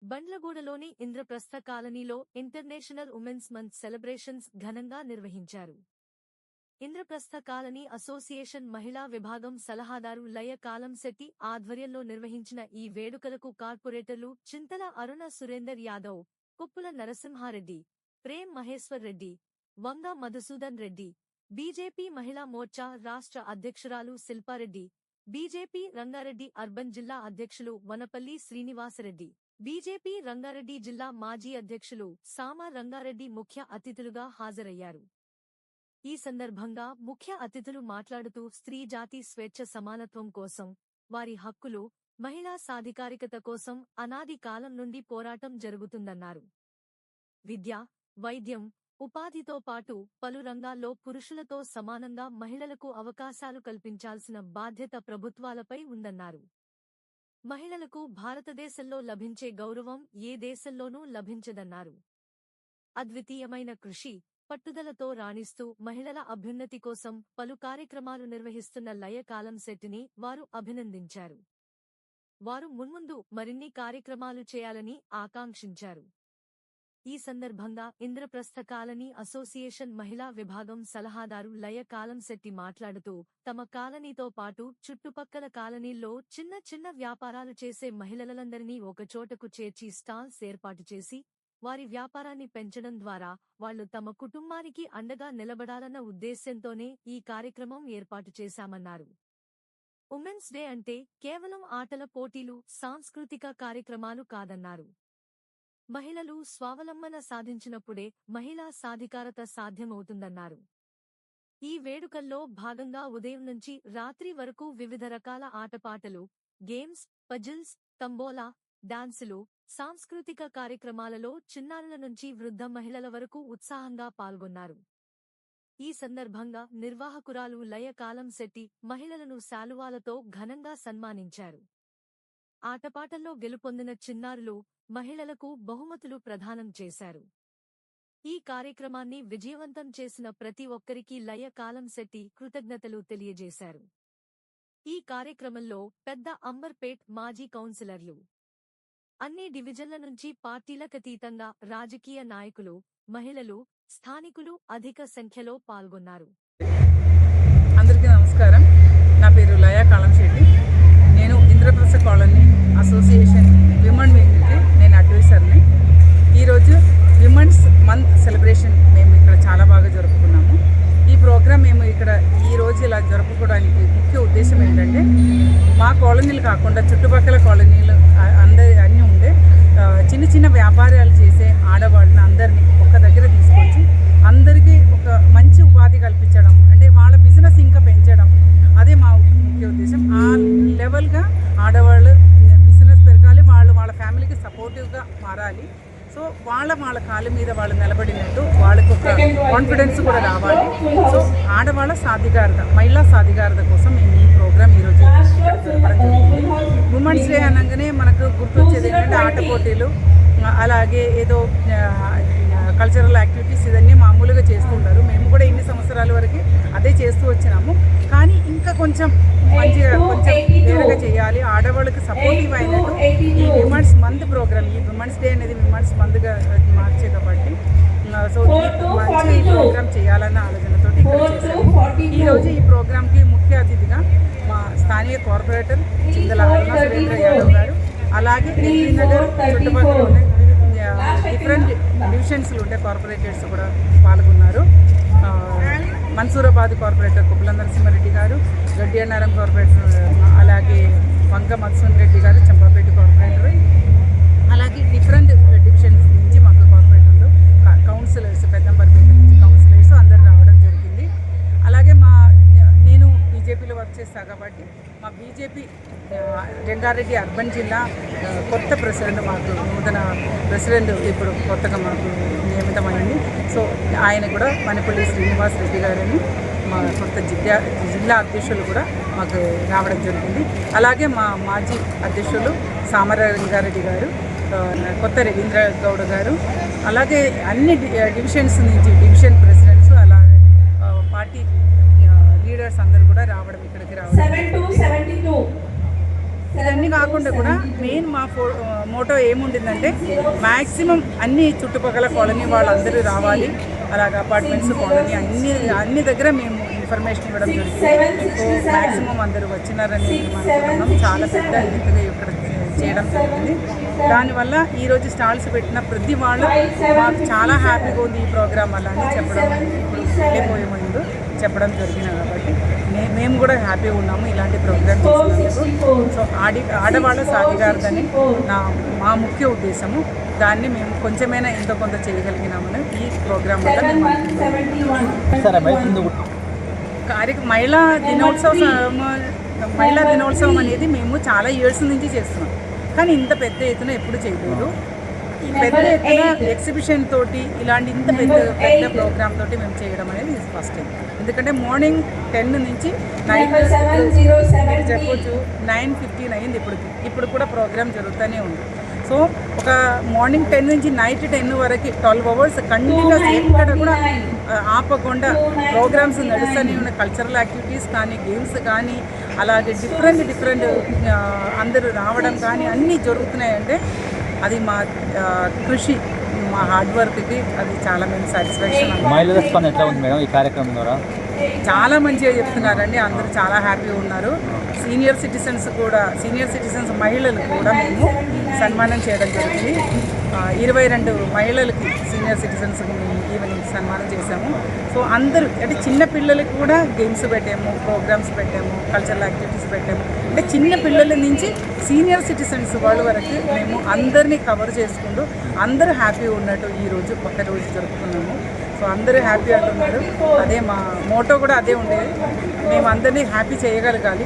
బండ్లగూడలోని ఇంద్రప్రస్థ కాలనీలో international women's month celebrations ఘనంగా నిర్వహించారు. ఇంద్రప్రస్థ కాలనీ అసోసియేషన్ మహిళా విభాగం సలహాదారు లయ కాలంశెట్టి ఆధ్వర్యంలో నిర్వహించిన ఈ వేడుకలకు కార్పొరేటర్లు చింతల అరుణ సురేందర్ యాదవ్, కుప్పుల నరసింహారెడ్డి, ప్రేమ్ మహేశ్వర్ రెడ్డి, వంగ మధుసూదన్ రెడ్డి, బీజేపీ మహిళా మోర్చా రాష్ట్ర అధ్యక్షురాలు శిల్పారెడ్డి, బీజేపీ రంగారెడ్డి అర్బన్ జిల్లా అధ్యక్షులు వనపల్లి శ్రీనివాసరెడ్డి, బీజేపీ రంగారెడ్డి జిల్లా మాజీ అధ్యక్షులు సామ రంగారెడ్డి ముఖ్య అతిథులుగా హాజరయ్యారు. ఈ సందర్భంగా ముఖ్య అతిథులు మాట్లాడుతూ స్త్రీ జాతి స్వేచ్ఛ సమానత్వం కోసం, వారి హక్కులు, మహిళా సాధికారికత కోసం అనాది కాలం నుండి పోరాటం జరుగుతుందన్నారు. విద్య, వైద్యం, ఉపాధితో పాటు పలు రంగాల్లో పురుషులతో సమానంగా మహిళలకు అవకాశాలు కల్పించాల్సిన బాధ్యత ప్రభుత్వాలపై ఉందన్నారు. మహిళలకు భారతదేశంలో లభించే గౌరవం ఏ దేశంలోనూ లభించదన్నారు. అద్వితీయమైన కృషి, పట్టుదలతో రాణిస్తూ మహిళల అభ్యున్నతి కోసం పలు కార్యక్రమాలు నిర్వహిస్తున్న లయ కాలంశెట్టిని వారు అభినందించారు. వారు మున్ముందు మరిన్ని కార్యక్రమాలు చేయాలని ఆకాంక్షించారు. ఈ సందర్భంగా ఇంద్రప్రస్థ కాలనీ అసోసియేషన్ మహిళా విభాగం సలహాదారు లయ కాలంశెట్టి మాట్లాడుతూ తమ కాలనీతో పాటు చుట్టుపక్కల కాలనీల్లో చిన్న చిన్న వ్యాపారాలు చేసే మహిళలందరినీ ఒకచోటకు చేర్చి స్టాల్స్ ఏర్పాటు చేసి వారి వ్యాపారాన్ని పెంచడం ద్వారా వాళ్లు తమ కుటుంబానికి అండగా నిలబడాలన్న ఉద్దేశ్యంతోనే ఈ కార్యక్రమం ఏర్పాటు చేశామన్నారు. ఉమెన్స్ డే అంటే కేవలం ఆటల పోటీలు, సాంస్కృతిక కార్యక్రమాలు కాదన్నారు. మహిళలు స్వావలంబన సాధించినప్పుడే మహిళా సాధికారత సాధ్యమవుతుందన్నారు. ఈ వేడుకల్లో భాగంగా ఉదయం నుంచి రాత్రి వరకు వివిధ రకాల ఆటపాటలు, గేమ్స్, పజిల్స్, తంబోలా, డాన్సులు, సాంస్కృతిక కార్యక్రమాలలో చిన్నారుల నుంచి వృద్ధ మహిళల వరకు ఉత్సాహంగా పాల్గొన్నారు. ఈ సందర్భంగా నిర్వాహకురాలు లయ కాలంశెట్టి మహిళలను శాలువాలతో ఘనంగా సన్మానించారు. ఆటపాటల్లో గెలుపొందిన చిన్నారులు, మహిళలకు బహుమతులు ప్రదానం చేశారు. ఈ కార్యక్రమాన్ని విజయవంతం చేసిన ప్రతి ఒక్కరికి లయ కాలంశెట్టి కృతజ్ఞతలు తెలియజేశారు. ఈ కార్యక్రమంలో పెద్ద అంబర్పేట్ మాజీ కౌన్సిలర్లు, అన్ని డివిజన్ల నుంచి పార్టీలకతీతంగా రాజకీయ నాయకులు, మహిళలు, స్థానికులు అధిక సంఖ్యలో పాల్గొన్నారు. అందరికీ నమస్కారం. నా పేరు లయ కాలంశెట్టి. నేను ఇంద్రప్రస్థ కాలనీ అసోసియేషన్ విమెన్ వింగ్కి నేను అడ్వైజర్ని. ఈరోజు విమెన్స్ మంత్ సెలబ్రేషన్ మేము ఇక్కడ చాలా బాగా జరుపుకున్నాము. ఈ ప్రోగ్రాం మేము ఇక్కడ ఈరోజు ఇలా జరుపుకోవడానికి ముఖ్య ఉద్దేశం ఏంటంటే, మా కాలనీలు కాకుండా చుట్టుపక్కల కాలనీలు అన్నీ ఉండే చిన్న చిన్న వ్యాపారాలు చేసే ఆడవాళ్ళని అందరినీ ఒక దగ్గర తీసుకొచ్చి అందరికీ ఒక మంచి ఉపాధి కల్పించడం, అంటే వాళ్ళ బిజినెస్ ఇంకా పెంచడం, అదే మా ముఖ్య ఉద్దేశం. ఆ లెవెల్గా ఆడవాళ్ళు బిజినెస్ పెరగాలి, వాళ్ళ ఫ్యామిలీకి సపోర్టివ్గా మారాలి. సో వాళ్ళ కాళ్ళ మీద వాళ్ళు నిలబడినట్టు వాళ్ళకి ఒక కాన్ఫిడెన్స్ కూడా రావాలి. సో ఆడవాళ్ళ సాధికారత, మహిళా సాధికారత కోసం మేము ఈ ప్రోగ్రామ్ ఈరోజు జరపడం జరిగింది. ఉమెన్స్ డే అనగానే మనకు గుర్తొచ్చేది ఏంటంటే ఆట పోటీలు, అలాగే ఏదో కల్చరల్ యాక్టివిటీస్ ఇవన్నీ మామూలుగా చేస్తుంటారు. మేము కూడా ఇన్ని సంవత్సరాల వరకు అదే చేస్తూ వచ్చినాము. కానీ ఇంకా కొంచెం మంచిగా, కొంచెం వేరుగా చేయాలి, ఆడవాళ్ళకి సపోర్టివ్ అయినట్టు ఈ విమెన్స్ మంత్ ప్రోగ్రామ్, ఈ విమెన్స్ డే అనేది విమెన్స్ మంత్గా మార్చే కాబట్టి సో మంచి ఈ ప్రోగ్రామ్ చేయాలన్న ఆలోచనతో ఇక్కడ చేశాము. ఈరోజు ఈ ప్రోగ్రామ్కి ముఖ్య అతిథిగా మా స్థానియ కార్పొరేటర్ చింతల అరుణ సురేంద్ర యాదవ్ గారు, అలాగే ఎల్బీ నగర్ చుట్టుపక్కల ఉండే డిఫరెంట్ డివిజన్స్లో ఉండే కార్పొరేటర్స్ కూడా పాల్గొన్నారు. మన్సూరాబాద్ కార్పొరేటర్ కుప్పుల నరసింహారెడ్డి గారు, గడ్డి అన్నారం కార్పొరేటర్, అలాగే వంగ మధుసూదన్ రెడ్డి గారు చంపాపేట కార్పొరేటర్, అలాగే డిఫరెంట్ డివిజన్స్ నుంచి మాకు కార్పొరేటర్లు, కౌన్సిలర్స్, పెద్దంబర్పేట నుంచి కౌన్సిలర్స్ అందరు రావడం జరిగింది. అలాగే నేను బీజేపీలో వర్క్ చేస్తాను కాబట్టి మా బీజేపీ రంగారెడ్డి అర్బన్ జిల్లా కొత్త ప్రెసిడెంట్, మాకు నూతన ప్రెసిడెంట్ ఇప్పుడు కొత్తగా మాకు నియమితమైంది. సో ఆయన కూడా వనపల్లి శ్రీనివాసరెడ్డి గారని మా కొత్త జిల్లా అధ్యక్షులు కూడా మాకు రావడం జరిగింది. అలాగే మా మాజీ అధ్యక్షులు సామరంగారెడ్డి గారు, కొత్త రవీంద్ర గౌడ్ గారు, అలాగే అన్ని డివిజన్స్ నుంచి డివిజన్ ప్రెసిడెంట్స్, అలాగే పార్టీ లీడర్స్ అందరూ కూడా రావడం, ఇక్కడికి రావడం. ఇవన్నీ కాకుండా కూడా మెయిన్ మా మోటో ఏముండిందంటే మ్యాక్సిమం అన్ని చుట్టుపక్కల కాలనీ వాళ్ళందరూ రావాలి, అలాగే అపార్ట్మెంట్స్ కాలనీ అన్ని దగ్గర మేము ఇన్ఫర్మేషన్ ఇవ్వడం జరిగింది. సో మ్యాక్సిమం అందరూ వచ్చినారని మేము అనుకుంటున్నాం. చాలా పెద్ద ఎత్తుగా ఇక్కడ చేయడం జరిగింది. దానివల్ల ఈరోజు స్టాల్స్ పెట్టిన ప్రతి వాళ్ళు మాకు చాలా హ్యాపీగా ఉంది ఈ ప్రోగ్రామ్ వల్ల అని చెప్పడం, ఇప్పుడు వెళ్ళిపోయే ముందు చెప్పడం జరిగింది. కాబట్టి మేము కూడా హ్యాపీగా ఉన్నాము ఇలాంటి ప్రోగ్రామ్ చేసినందుకు. సో ఆడవాళ్ళ సాధికారతని మా ముఖ్య ఉద్దేశము. దాన్ని మేము కొంచెమైనా ఎంతో కొంత చేయగలిగినామని ఈ ప్రోగ్రామ్ వల్ల మేము మహిళా దినోత్సవం అనేది మేము చాలా ఇయర్స్ నుంచి చేస్తున్నాం, కానీ ఇంత పెద్ద ఎత్తున ఎప్పుడు చేయలేదు. ఈ పెద్ద ఎత్తున ఎగ్జిబిషన్ తోటి ఇలాంటి ఇంత పెద్ద ప్రోగ్రామ్ తోటి మేము చేయడం అనేది ఫస్ట్ టైం. ఎందుకంటే మార్నింగ్ 10 నుంచి నైట్ చెప్పొచ్చు 9:15 అయింది ఇప్పుడు కూడా ప్రోగ్రామ్ జరుగుతూనే ఉంది. సో ఒక మార్నింగ్ 10 నుంచి నైట్ 10 వరకు 12 అవర్స్ కంటిన్యూస్ ఎక్కడ కూడా ఆపకుండా ప్రోగ్రామ్స్ నడుస్తూనే ఉన్నాయి. కల్చరల్ యాక్టివిటీస్ కానీ, గేమ్స్ కానీ, అలాగే డిఫరెంట్ అందరూ రావడం కానీ అన్నీ జరుగుతున్నాయంటే అది మా కృషి, మా హార్డ్ వర్క్కి అది చాలా మేము సాటిస్ఫాక్షన్. మహిళల స్పందన ఎట్లా ఉంది మేడం ఈ కార్యక్రమం ద్వారా? చాలా మంచిగా చెప్తున్నారండి, అందరూ చాలా హ్యాపీగా ఉన్నారు. సీనియర్ సిటిజన్స్ మహిళలు కూడా మేము సన్మానం చేయడం జరిగింది. 22 మహిళలకి సీనియర్ సిటిజన్స్కి మేము ఈవెనింగ్ సన్మానం చేశాము. సో అందరూ అంటే చిన్న పిల్లలకి కూడా గేమ్స్ పెట్టాము, ప్రోగ్రామ్స్ పెట్టాము, కల్చరల్ యాక్టివిటీస్ పెట్టాము. అంటే చిన్న పిల్లల నుంచి సీనియర్ సిటిజన్స్ వాళ్ళ వరకు మేము అందరినీ కవర్ చేసుకుంటూ అందరూ హ్యాపీగా ఉన్నట్టు ఈరోజు ఒక్క రోజు జరుపుకున్నాము. సో అందరూ హ్యాపీ అంటున్నారు. అదే మా మోటో కూడా అదే ఉండేది, మేము అందరినీ హ్యాపీ చేయగలగాలి.